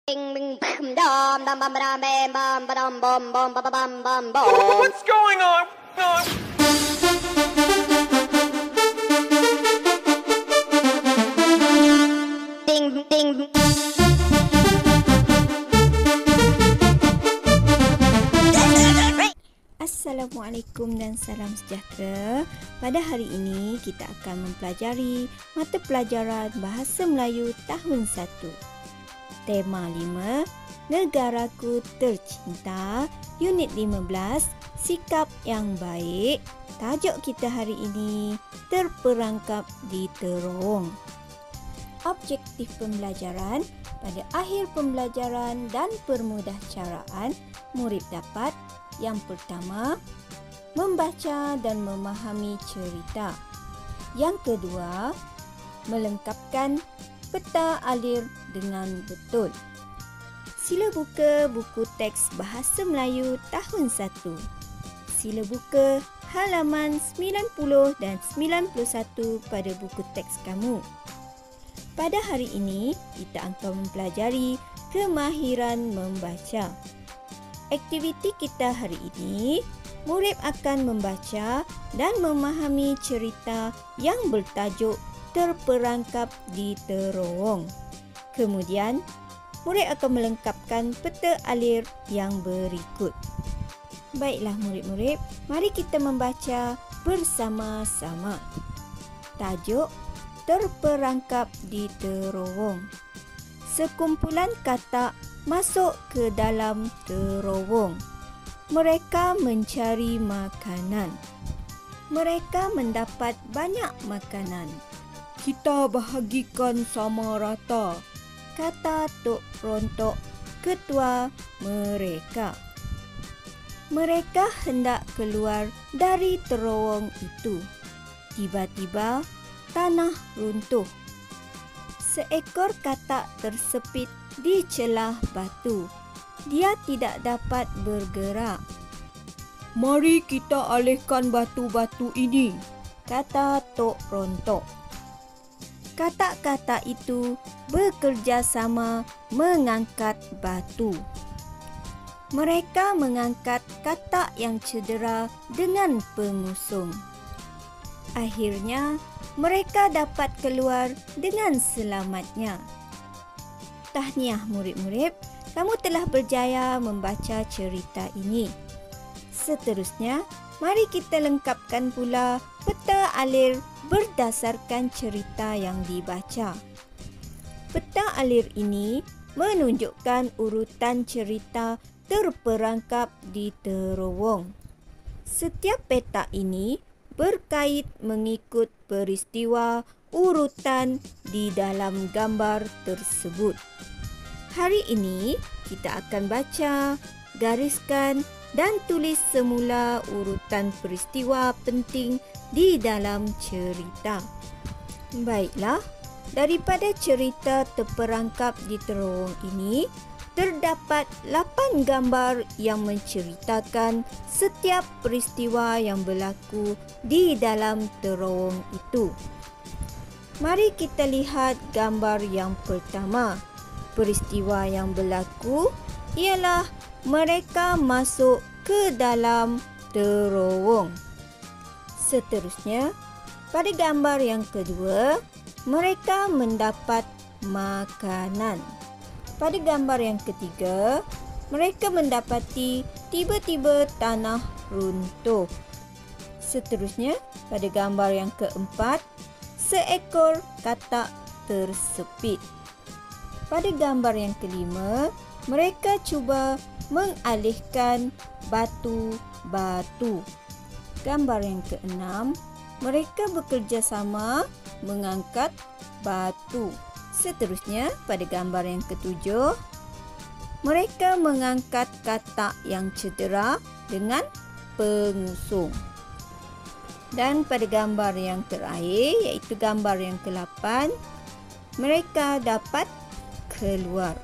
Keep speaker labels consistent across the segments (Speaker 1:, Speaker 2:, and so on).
Speaker 1: What's going on?
Speaker 2: Ding ding. Assalamualaikum dan salam sejahtera. Pada hari ini kita akan mempelajari mata pelajaran Bahasa Melayu tahun 1. Tema 5, Negaraku Tercinta, Unit 15, Sikap yang Baik. Tajuk kita hari ini, Terperangkap di Terowong. Objektif pembelajaran, pada akhir pembelajaran dan permudahcaraan, murid dapat yang pertama, membaca dan memahami cerita. Yang kedua, melengkapkan peta alir dengan betul. Sila buka buku teks Bahasa Melayu tahun 1. Sila buka halaman 90 dan 91 pada buku teks kamu. Pada hari ini, kita akan mempelajari kemahiran membaca. Aktiviti kita hari ini, murid akan membaca dan memahami cerita yang bertajuk Terperangkap di Terowong. Kemudian, murid akan melengkapkan peta alir yang berikut. Baiklah murid-murid, mari kita membaca bersama-sama. Tajuk Terperangkap di Terowong. Sekumpulan katak masuk ke dalam terowong. Mereka mencari makanan. Mereka mendapat banyak makanan.
Speaker 3: Kita bahagikan sama rata,
Speaker 2: kata Tok Rontok, ketua mereka. Mereka hendak keluar dari terowong itu. Tiba-tiba, tanah runtuh. Seekor katak tersepit di celah batu. Dia tidak dapat bergerak.
Speaker 3: Mari kita alihkan batu-batu ini,
Speaker 2: kata Tok Rontok. Katak-katak itu bekerjasama mengangkat batu. Mereka mengangkat katak yang cedera dengan pengusung. Akhirnya, mereka dapat keluar dengan selamatnya. Tahniah murid-murid, kamu telah berjaya membaca cerita ini. Seterusnya, mari kita lengkapkan pula peta alir berdasarkan cerita yang dibaca. Peta alir ini menunjukkan urutan cerita terperangkap di terowong. Setiap peta ini berkait mengikut peristiwa urutan di dalam gambar tersebut. Hari ini kita akan baca, gariskan dan tulis semula urutan peristiwa penting di dalam cerita. Baiklah, daripada cerita terperangkap di terowong ini, terdapat 8 gambar yang menceritakan setiap peristiwa yang berlaku di dalam terowong itu. Mari kita lihat gambar yang pertama. Peristiwa yang berlaku ialah mereka masuk ke dalam terowong. Seterusnya, pada gambar yang kedua, mereka mendapat makanan. Pada gambar yang ketiga, mereka mendapati tiba-tiba tanah runtuh. Seterusnya, pada gambar yang keempat, seekor katak tersepit. Pada gambar yang kelima, mereka cuba mengalihkan batu-batu. Gambar yang keenam, mereka bekerjasama mengangkat batu. Seterusnya, pada gambar yang ketujuh, mereka mengangkat katak yang cedera dengan pengusung. Dan pada gambar yang terakhir, iaitu gambar yang ke-8, mereka dapat keluar.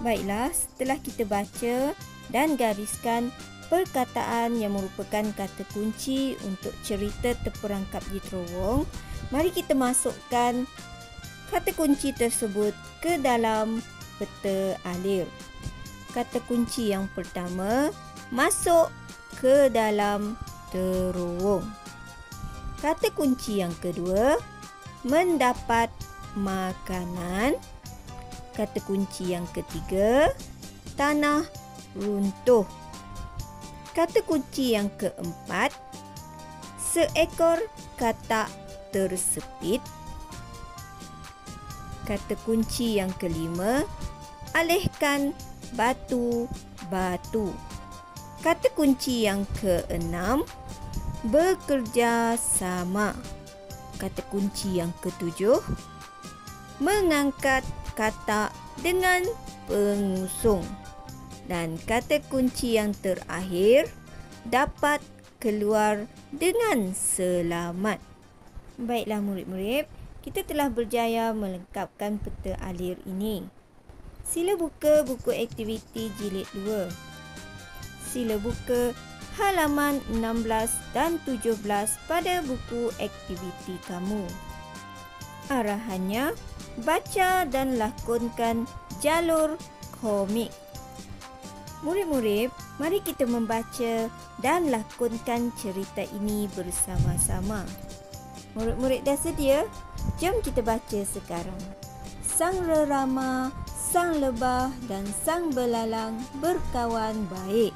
Speaker 2: Baiklah, setelah kita baca dan gariskan perkataan yang merupakan kata kunci untuk cerita terperangkap di terowong, mari kita masukkan kata kunci tersebut ke dalam peta alir. Kata kunci yang pertama, masuk ke dalam terowong. Kata kunci yang kedua, mendapat makanan. Kata kunci yang ketiga, tanah runtuh. Kata kunci yang keempat, seekor katak tersepit. Kata kunci yang kelima, alihkan batu-batu. Kata kunci yang keenam, bekerja sama. Kata kunci yang ketujuh, mengangkat katak dengan pengusung. Dan kata kunci yang terakhir, dapat keluar dengan selamat. Baiklah murid-murid, kita telah berjaya melengkapkan peta alir ini. Sila buka buku aktiviti jilid 2. Sila buka halaman 16 dan 17 pada buku aktiviti kamu. Arahannya, baca dan lakonkan jalur komik. Murid-murid, mari kita membaca dan lakonkan cerita ini bersama-sama. Murid-murid dah sedia? Jom kita baca sekarang. Sang rerama, sang lebah dan sang belalang berkawan baik.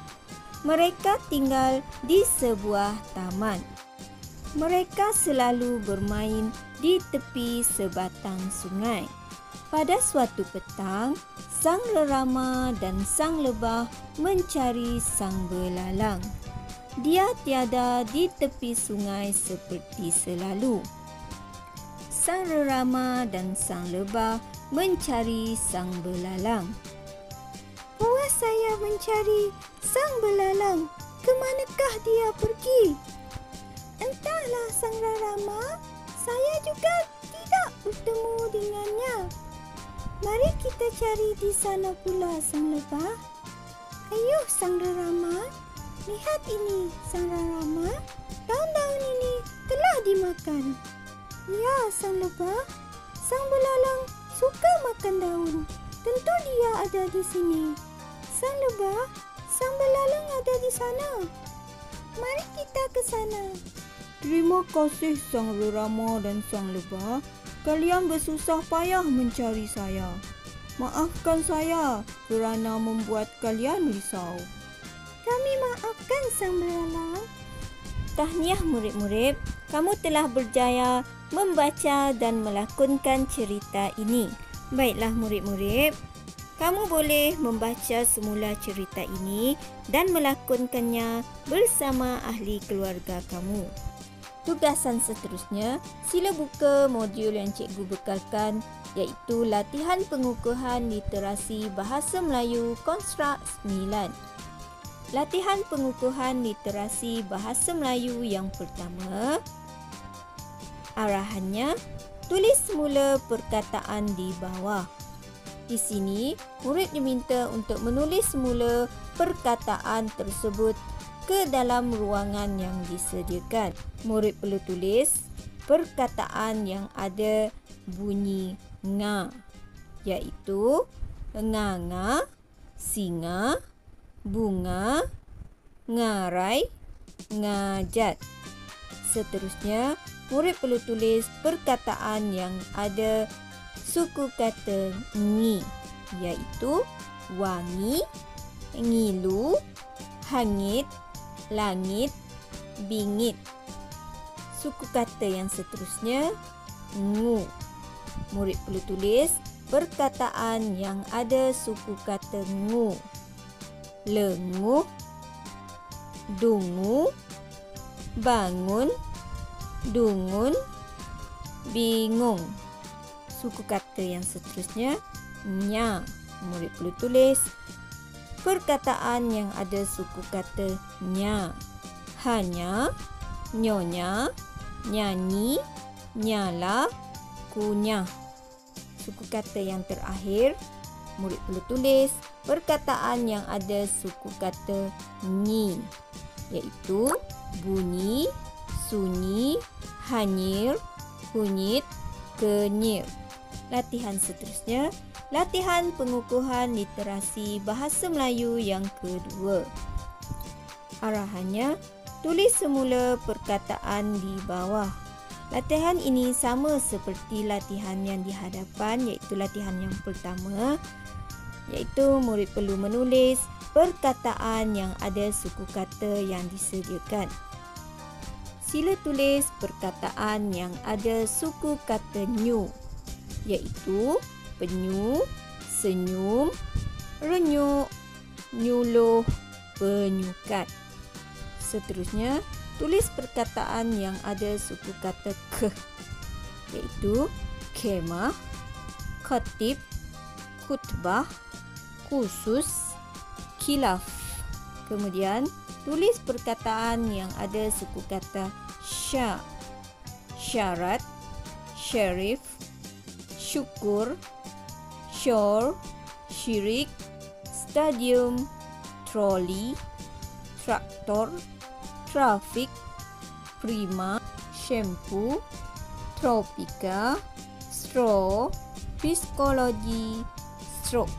Speaker 2: Mereka tinggal di sebuah taman. Mereka selalu bermain di tepi sebatang sungai. Pada suatu petang, sang rerama dan sang lebah mencari sang belalang. Dia tiada di tepi sungai seperti selalu. Sang rerama dan sang lebah mencari sang belalang. Puas saya mencari sang belalang. Ke manakah dia pergi? Entahlah sang rerama, saya juga tidak bertemu dengannya. Mari kita cari di sana pula sang lebah. Ayuh sang rerama, lihat ini sang rerama, daun-daun ini telah dimakan. Ya sang lebah, sang belalang suka makan daun. Tentu dia ada di sini. Sang lebah, sang belalang ada di sana. Mari kita ke sana.
Speaker 3: Terima kasih sang rerama dan sang lebah. Kalian bersusah payah mencari saya. Maafkan saya kerana membuat kalian risau.
Speaker 2: Kami maafkan sang belalang. Tahniah murid-murid, kamu telah berjaya membaca dan melakonkan cerita ini. Baiklah murid-murid, kamu boleh membaca semula cerita ini dan melakonkannya bersama ahli keluarga kamu. Tugasan seterusnya, sila buka modul yang cikgu bekalkan, iaitu latihan pengukuhan literasi Bahasa Melayu Konstruk 9. Latihan pengukuhan literasi Bahasa Melayu yang pertama. Arahannya, tulis semula perkataan di bawah. Di sini, murid diminta untuk menulis semula perkataan tersebut ke dalam ruangan yang disediakan. Murid perlu tulis perkataan yang ada bunyi nga, iaitu nganga, singa, bunga, ngarai, ngajat. Seterusnya, murid perlu tulis perkataan yang ada suku kata ngi, iaitu wangi, ngilu, hangit, langit, bingit. Suku kata yang seterusnya ngu. Murid perlu tulis perkataan yang ada suku kata ngu. Lenguh, dungu, bangun, dungun, bingung. Suku kata yang seterusnya nya. Murid perlu tulis perkataan yang ada suku kata nya. Hanya, nyonya, nyanyi, nyala, kunyah. Suku kata yang terakhir, murid perlu tulis perkataan yang ada suku kata nyi, iaitu bunyi, sunyi, hanyir, kunyit, kenyir. Latihan seterusnya, Latihan pengukuhan literasi bahasa Melayu yang kedua. Arahannya, tulis semula perkataan di bawah. Latihan ini sama seperti latihan yang di hadapan, iaitu latihan yang pertama, iaitu murid perlu menulis perkataan yang ada suku kata yang disediakan. Sila tulis perkataan yang ada suku kata new, iaitu penyu, senyum, renyuk, nyuluh, penyukat. Seterusnya, tulis perkataan yang ada suku kata ke, iaitu kemah, khatib, khutbah, khusus, khilaf. Kemudian, tulis perkataan yang ada suku kata sya, syarat, syarif, syukur, syur, syirik, stadium, troli, traktor, trafik, prima, shampoo, tropika, straw, psikologi, stroke.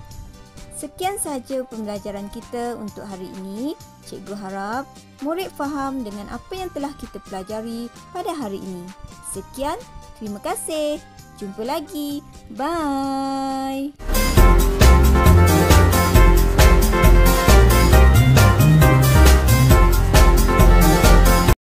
Speaker 2: Sekian sahaja pembelajaran kita untuk hari ini. Cikgu harap murid faham dengan apa yang telah kita pelajari pada hari ini. Sekian, terima kasih. Jumpa lagi. Bye.